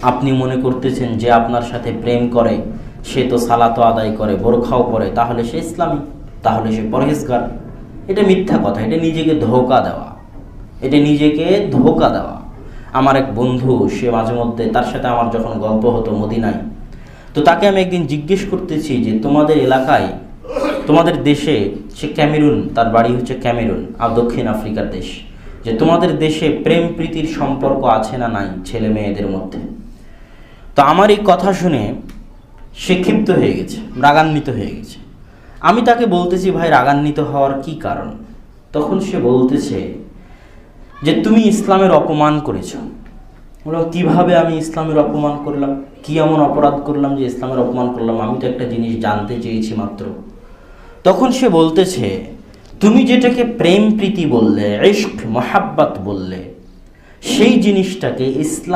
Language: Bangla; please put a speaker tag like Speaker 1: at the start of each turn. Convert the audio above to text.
Speaker 1: আপনি মনে করতেছেন যে আপনার সাথে প্রেম করে সে তো সালাতও আদায় করে, বোরখাও পরে, তাহলে সে ইসলামী, তাহলে সে পরহেজগার। এটা মিথ্যা কথা, এটা নিজেকে ধোঁকা দেওয়া, এটা নিজেকে ধোঁকা দেওয়া। আমার এক বন্ধু, সে মাঝে মধ্যে, তার সাথে আমার যখন গল্প হতো মদিনায়, তো তাকে আমি একদিন জিজ্ঞেস করতেছি যে তোমাদের এলাকায়, তোমাদের দেশে, সে ক্যামেরুন, তার বাড়ি হচ্ছে ক্যামেরুন আর দক্ষিণ আফ্রিকার দেশ, যে তোমাদের দেশে প্রেম প্রীতির সম্পর্ক আছে না নাই ছেলে মেয়েদের মধ্যে। তো আমার এই কথা শুনে সে ক্ষিপ্ত হয়ে গেছে, রাগান্বিত হয়ে গেছে। আমি তাকে বলতেছি, ভাই রাগান্বিত হওয়ার কি কারণ? তখন সে বলতেছে যে তুমি ইসলামের অপমান করেছ। বললাম কিভাবে আমি ইসলামের অপমান করলাম? কি এমন অপরাধ করলাম যে ইসলামের অপমান করলাম? আমি তো একটা জিনিস জানতে চেয়েছি মাত্র। তখন সে বলতেছে, তুমি যেটাকে প্রেম প্রীতি বললে, ইশক মহাব্বত বললে, সেই জিনিসটাকে ইসলাম